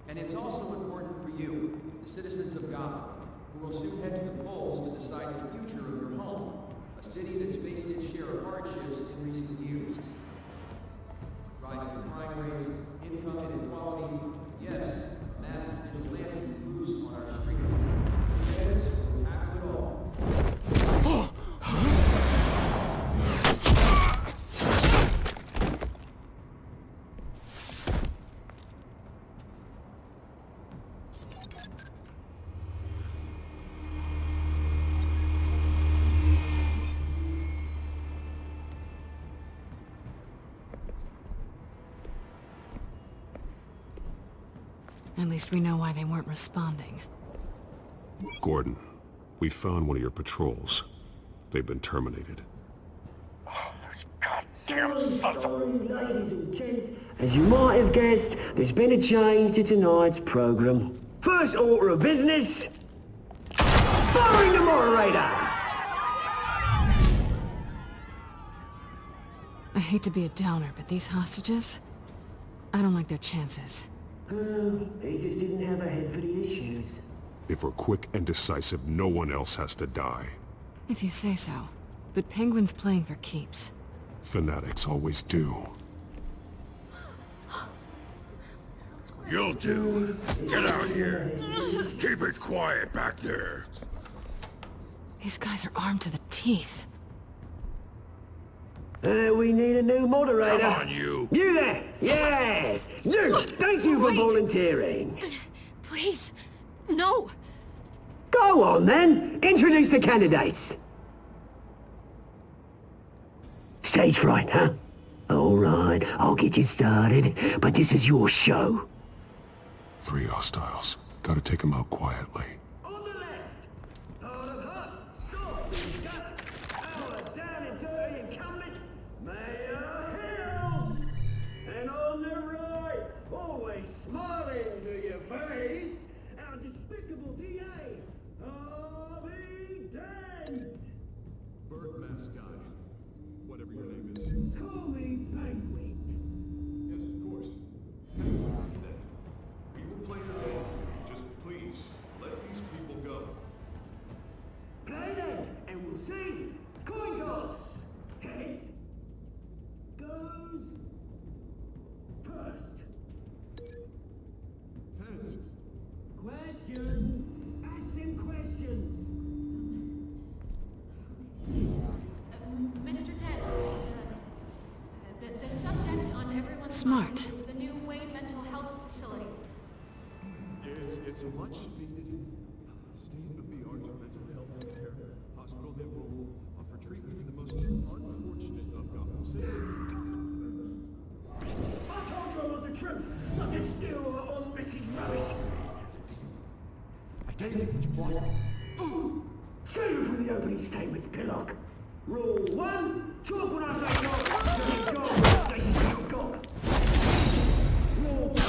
And it's also important for you, the citizens of Gotham, who will soon head to the polls to decide the future of your home, a city that's faced its share of hardships in recent years. Rising crime rates, income inequality, yes, massive vigilante loose on our streets. Yes, we'll tackle it all. At least we know why they weren't responding. Gordon, we found one of your patrols. They've been terminated. Sorry, ladies and gents. As you might have guessed, there's been a change to tonight's program. First order of business, firing the moderator! I hate to be a downer, but these hostages, I don't like their chances. He just didn't have a head for the issues. If we're quick and decisive, no one else has to die. If you say so. But Penguin's playing for keeps. Fanatics always do. You'll do. Get out here. Keep it quiet back there. These guys are armed to the teeth. We need a new moderator. Come on, you. You there! Yes! You! Thank you for volunteering. Please, no. Go on then. Introduce the candidates. Stage fright, huh? All right, I'll get you started, but this is your show. 3 hostiles. Gotta take them out quietly. On the left, part of hot, soft, gut, our down and dirty incumbent, Mayor Hill. And on the right, always smiling to your face, our despicable DA, Harvey Dent. Bird mask guy. Whatever your name is. Call me Penguin. Yes, of course. Then, we will play the game. Just please, let these people go. Play then, and we'll see. Coin toss. Heads goes first. Heads. Questions. Ask them questions. Mr. Dent, the subject on everyone's Smart. mind is the new Wayne Mental Health Facility. It's a much needed state-of-the-art mental health care hospital that will offer treatment for the most unfortunate of Gotham citizens. I told you about the truth. Nothing still on Mrs. Rubbish. I gave you what you wanted. Save it for the opening statements, Pillock. Rule 1, talk when I say talk. When you go when I say still talk. Rule 2,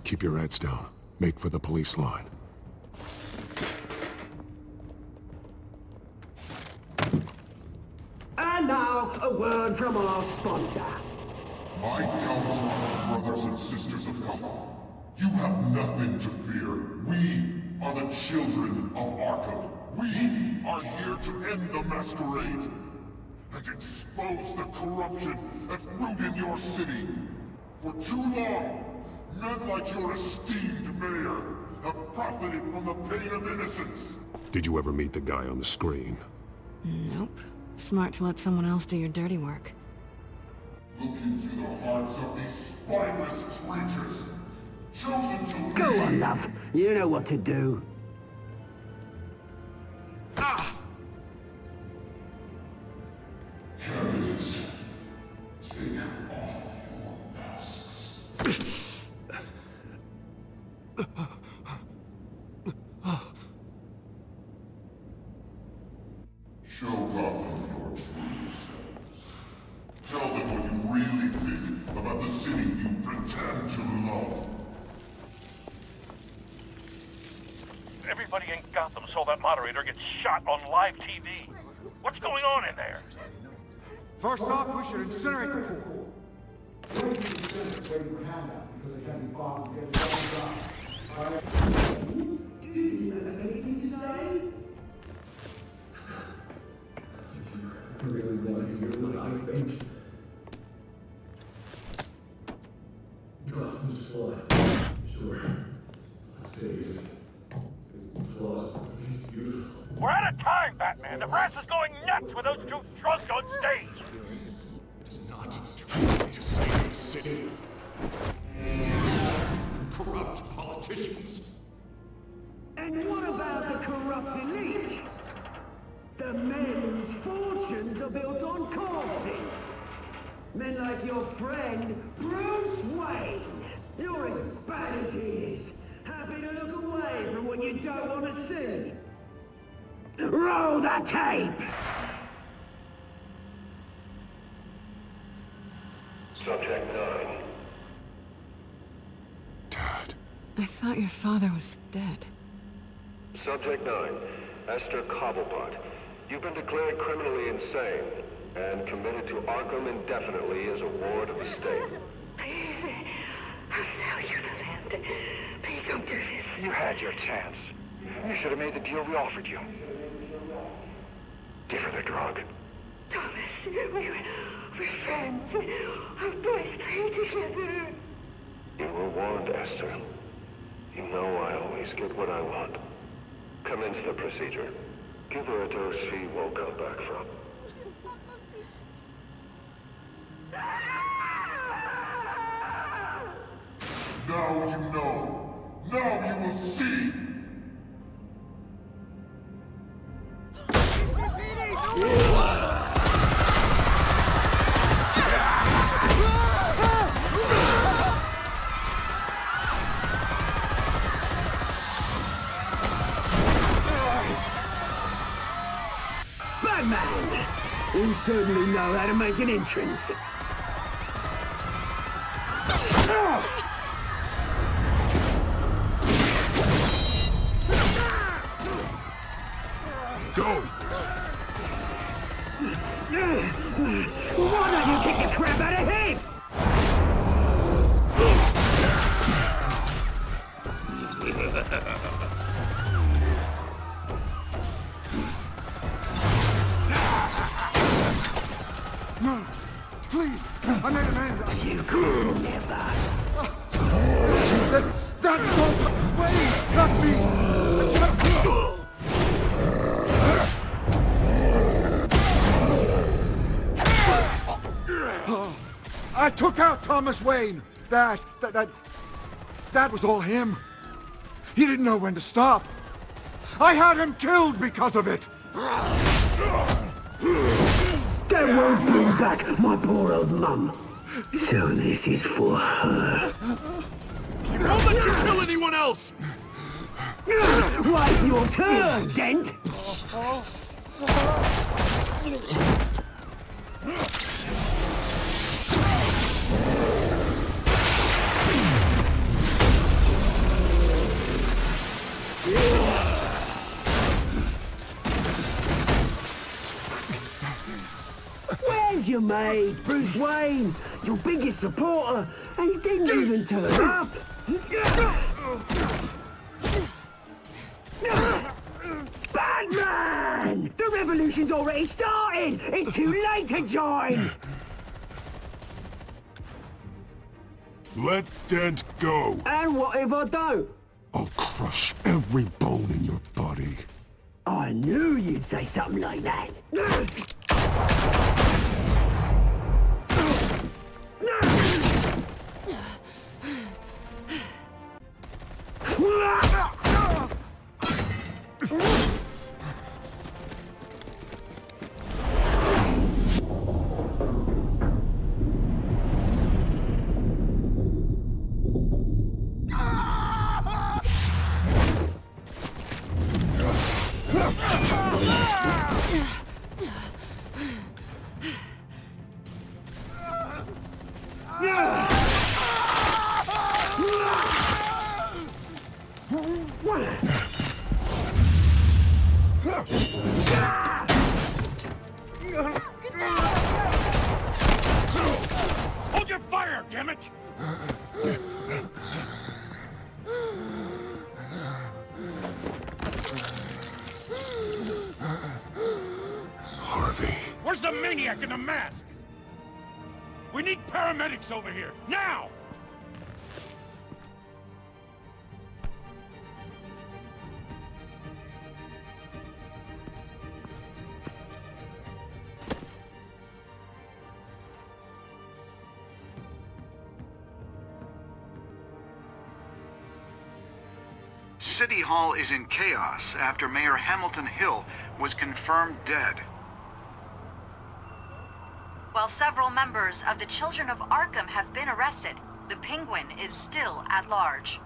Keep your heads down. Make for the police line. And now, a word from our sponsor. My Telltale brothers and sisters of color, you have nothing to fear. We are the children of Arkham. We are here to end the masquerade and expose the corruption at root in your city. For too long, men like your esteemed mayor have profited from the pain of innocence. Did you ever meet the guy on the screen? Nope. Smart to let someone else do your dirty work. Look into the hearts of these spineless creatures, chosen to lead. Go on, love. You know what to do. Candidates, take off your masks. Show Gotham your true selves. Tell them what you really think about the city you pretend to love. Everybody in Gotham saw that moderator get shot on live TV. What's going on in there? First off, we should incinerate the pool. Really want to hear what I think. Gotham's flawed. Sure. Let's say it's flaws, but it's beautiful. We're out of time, Batman. The brass is going nuts with those two drunks on stage. It is not trying to save the city. Corrupt politicians. And what about the corrupt elite? The men whose fortunes are built on corpses. Men like your friend, Bruce Wayne. You're as bad as he is. Happy to look away from what you don't want to see. Roll the tape! Subject 9. Dad. I thought your father was dead. Subject 9. Esther Cobblepot. You've been declared criminally insane and committed to Arkham indefinitely as a ward of the state. Please, I'll sell you the land. Please don't do this. You had your chance. You should have made the deal we offered you. Give her the drug. Thomas, we're friends. Our boys play together. You were warned, Esther. You know I always get what I want. Commence the procedure. Give her a dose she won't come back from. Now you know. Now you will see. Batman! You certainly know how to make an entrance. Go! Why don't you kick the crap out of him? No, please, I made an end. You could never. That was all Thomas Wayne, not me. I took out Thomas Wayne. That was all him. He didn't know when to stop. I had him killed because of it. That won't bring back my poor old mum. So this is for her. We won't let you kill anyone else! Wait your turn, Dent! Where's your mate, Bruce Wayne? Your biggest supporter, and he didn't even turn up! Batman! The revolution's already started! It's too late to join! Let Dent go. And what if I don't? I'll crush every bone in your body. I knew you'd say something like that. Hold your fire, damn it! Harvey. Where's the maniac in the mask? We need paramedics over here, now! City Hall is in chaos after Mayor Hamilton Hill was confirmed dead. While several members of the Children of Arkham have been arrested, the Penguin is still at large.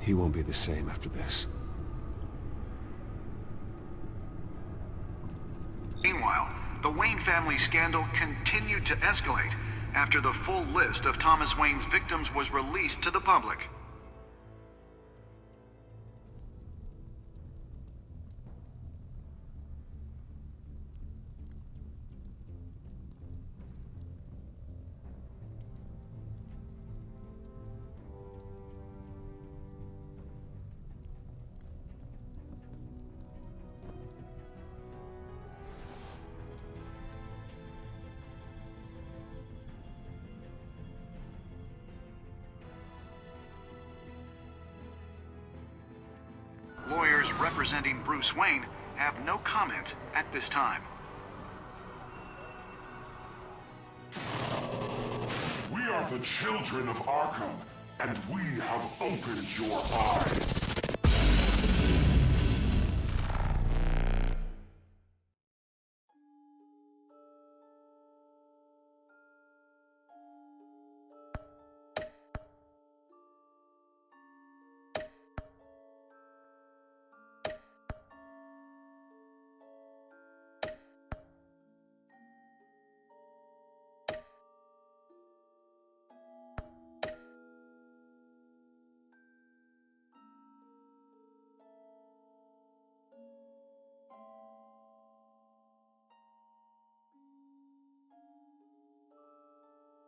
He won't be the same after this. Meanwhile, the Wayne family scandal continued to escalate after the full list of Thomas Wayne's victims was released to the public. Lawyers representing Bruce Wayne have no comment at this time. We are the children of Arkham, and we have opened your eyes.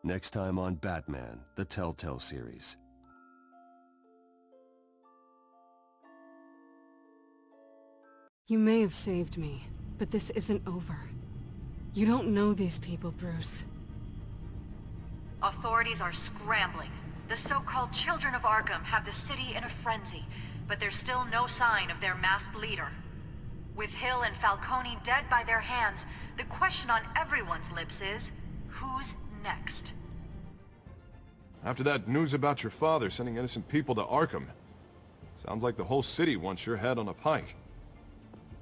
Next time on Batman, the Telltale series. You may have saved me, but this isn't over. You don't know these people, Bruce. Authorities are scrambling. The so-called Children of Arkham have the city in a frenzy, but there's still no sign of their masked leader. With Hill and Falcone dead by their hands, the question on everyone's lips is, who's next? After that news about your father sending innocent people to Arkham, sounds like the whole city wants your head on a pike.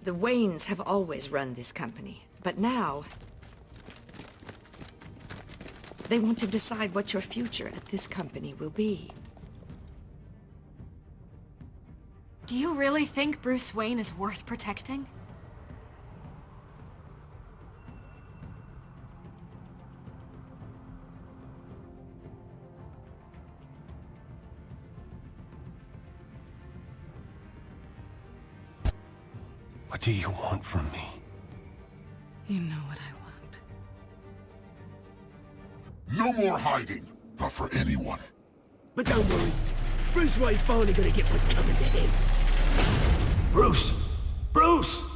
The Waynes have always run this company, but now they want to decide what your future at this company will be. Do you really think Bruce Wayne is worth protecting? What do you want from me? You know what I want. No more hiding, not for anyone. But don't worry, Bruce Wayne's finally gonna get what's coming to him. Bruce! Bruce!